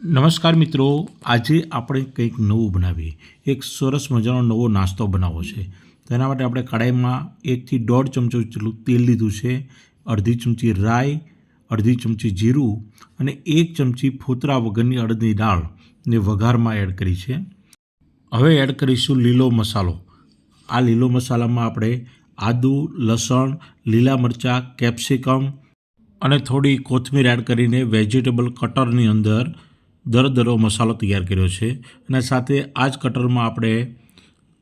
નમસ્કાર મિત્રો, આજે આપણે કંઈક નવું બનાવીએ. એક સરસ મજાનો નવો નાસ્તો બનાવવો છે. તેના માટે આપણે કડાઈમાં 1 થી 1.5 ચમચો જેટલું તેલ લીધું છે, અડધી ચમચી રાઈ, અડધી ચમચી જીરું અને 1 ચમચી ફોતરા વગરની અડદની દાળને વઘારમાં એડ કરી છે. હવે એડ કરીશું લીલો મસાલો. આ લીલો મસાલામાં આપણે આદુ, લસણ, લીલા મરચાં, કેપ્સિકમ અને થોડી કોથમીર એડ કરીને વેજીટેબલ કટરની અંદર દરદરો મસાલો તૈયાર કર્યો છે. અને સાથે આ જ કટરમાં આપણે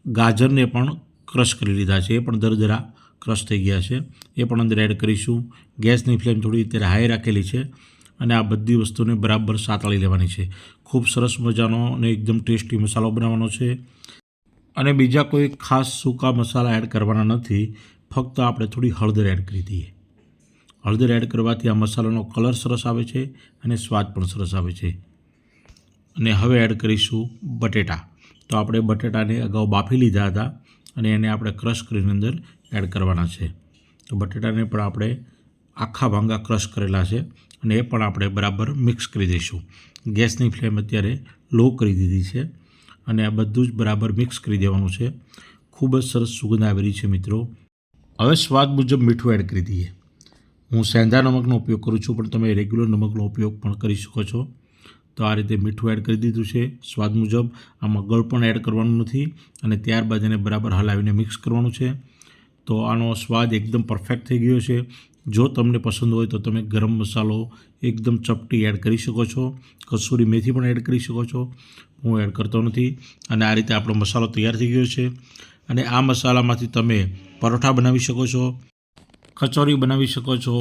ગાજરને પણ ક્રશ કરી લીધા છે, એ પણ દરદરા ક્રશ થઈ ગયા છે, એ પણ અંદર એડ કરીશું. ગેસની ફ્લેમ થોડી અત્યારે હાઈ રાખેલી છે અને આ બધી વસ્તુને બરાબર સાતળી લેવાની છે. ખૂબ સરસ મજાનો અને એકદમ ટેસ્ટી મસાલો બનાવવાનો છે અને બીજા કોઈ ખાસ સૂકા મસાલા એડ કરવાના નથી. ફક્ત આપણે થોડી હળદર એડ કરી દઈએ. હળદર એડ કરવાથી આ મસાલાનો કલર સરસ આવે છે અને સ્વાદ પણ સરસ આવે છે. અને હવે એડ કરીશું બટેટા. તો આપણે બટેટાને અગાઉ બાફી લીધા હતા અને એને આપણે ક્રશ કરીને અંદર એડ કરવાના છે. તો બટેટાને પણ આપણે આખા ભાંગા ક્રશ કરેલા છે અને એ પણ આપણે બરાબર મિક્સ કરી દઈશું. ગેસની ફ્લેમ અત્યારે લો કરી દીધી છે અને આ બધું જ બરાબર મિક્સ કરી દેવાનું છે. ખૂબ જ સરસ સુગંધ આવી રહી છે મિત્રો. હવે સ્વાદ મુજબ મીઠું એડ કરી દઈએ. હું સેંધા નમકનો ઉપયોગ કરું છું, પણ તમે રેગ્યુલર નમકનો ઉપયોગ પણ કરી શકો છો. તો આ રીતે મીઠું એડ કરી દીધું છે સ્વાદ મુજબ. આમાં ગળ પણ એડ કરવાનું નથી અને ત્યારબાદ એને બરાબર હલાવીને મિક્સ કરવાનું છે. તો આનો સ્વાદ એકદમ પરફેક્ટ થઈ ગયો છે. જો તમને પસંદ હોય તો તમે ગરમ મસાલો એકદમ ચપટી એડ કરી શકો છો. કસૂરી મેથી પણ એડ કરી શકો છો. હું એડ કરતો નથી. અને આ રીતે આપણો મસાલો તૈયાર થઈ ગયો છે. અને આ મસાલામાંથી તમે પરોઠા બનાવી શકો છો, કચોરી બનાવી શકો છો,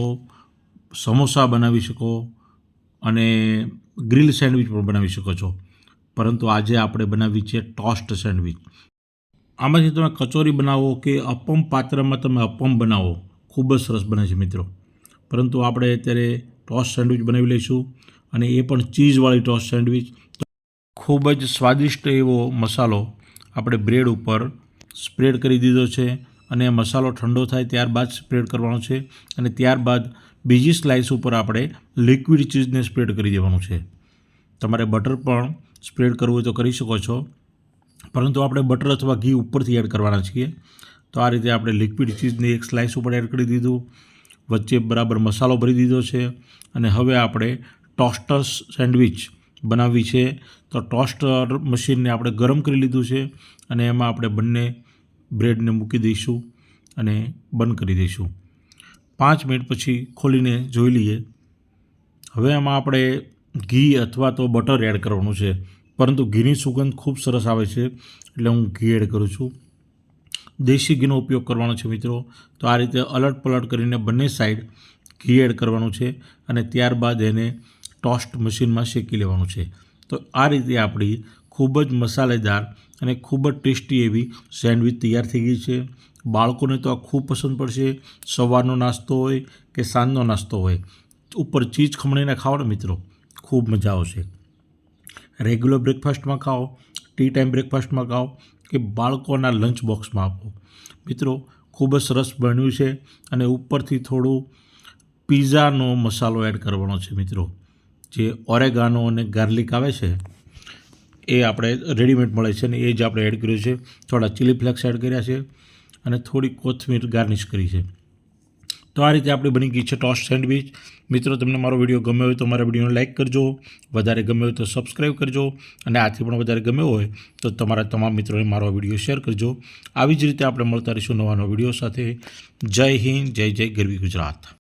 સમોસા બનાવી શકો અને ગ્રીલ સેન્ડવિચ પણ બનાવી શકો છો. પરંતુ આજે આપણે બનાવી છે ટોસ્ટ સેન્ડવિચ. આમાંથી તમે કચોરી બનાવો કે અપમ પાત્રમાં તમે અપમ બનાવો, ખૂબ જ સરસ બને છે મિત્રો. પરંતુ આપણે અત્યારે ટોસ્ટ સેન્ડવિચ બનાવી લઈશું અને એ પણ ચીઝવાળી ટોસ્ટ સેન્ડવિચ. ખૂબ જ સ્વાદિષ્ટ એવો મસાલો આપણે બ્રેડ ઉપર સ્પ્રેડ કરી દીધો છે અને મસાલો ઠંડો થાય ત્યારબાદ સ્પ્રેડ કરવાનો છે અને ત્યારબાદ બીજી સ્લાઇસ ઉપર આપણે લિક્વિડ ચીઝને સ્પ્રેડ કરી દેવાનું છે. તમારે બટર પણ સ્પ્રેડ કરવું હોય તો કરી શકો છો, પરંતુ આપણે બટર અથવા ઘી ઉપરથી એડ કરવાના છીએ. તો આ રીતે આપણે લિક્વિડ ચીઝને એક સ્લાઇસ ઉપર એડ કરી દીધું, વચ્ચે બરાબર મસાલો ભરી દીધો છે અને હવે આપણે ટોસ્ટર સેન્ડવિચ બનાવવી છે. તો ટોસ્ટર મશીનને આપણે ગરમ કરી લીધું છે અને એમાં આપણે બંને બ્રેડને મૂકી દઈશું અને બંધ કરી દઈશું. 5 મિનિટ પછી ખોલીને જોઈ લઈએ. હવે આમાં આપણે ઘી અથવા તો બટર એડ કરવાનું છે, પરંતુ ઘીની સુગંધ ખૂબ સરસ આવે છે એટલે હું ઘી એડ કરું છું. દેશી ઘીનો ઉપયોગ કરવાનો છે મિત્રો. તો આ રીતે અલટ પલટ કરીને બંને સાઈડ ઘી એડ કરવાનું છે અને ત્યારબાદ એને ટોસ્ટ મશીનમાં શેકી લેવાનું છે. તો આ રીતે આપણી ખૂબ જ મસાલેદાર અને ખૂબ જ ટેસ્ટી એવી સેન્ડવિચ તૈયાર થઈ ગઈ છે. બાળકોને તો આ ખૂબ પસંદ પડશે. સવારનો નાસ્તો હોય કે સાંજનો નાસ્તો હોય, ઉપર ચીઝ ખમણીને ખાઓ ને મિત્રો, ખૂબ મજા આવશે. રેગ્યુલર બ્રેકફાસ્ટમાં ખાઓ, ટી ટાઈમ બ્રેકફાસ્ટમાં ખાઓ કે બાળકોના લંચ બોક્સમાં આપો. મિત્રો ખૂબ જ સરસ બન્યું છે અને ઉપરથી થોડું પિઝાનો મસાલો એડ કરવાનો છે મિત્રો. જે ઓરેગાનો અને ગાર્લિક આવે છે એ આપણે રેડીમેડ મળે છે ને એ જ આપણે એડ કર્યું છે. થોડા ચીલી ફ્લેક્સ એડ કર્યા છે અને થોડી કોથમીર ગાર્નિશ કરી છે. તો આ રીતે આપણી બની ગઈ છે ટોસ્ટ સેન્ડવિચ. મિત્રો તમને મારો વિડીયો ગમ્યો હોય તો મારા વિડીયોને લાઇક કરજો, વધારે ગમ્યો હોય તો સબસ્ક્રાઈબ કરજો અને આથી પણ વધારે ગમ્યો હોય તો તમારા તમામ મિત્રોને મારો વિડીયો શેર કરજો. આવી જ રીતે આપણે મળતા રહીશું નવા નવા વિડીયો સાથે. જય હિન્દ, જય જય ગરવી ગુજરાત.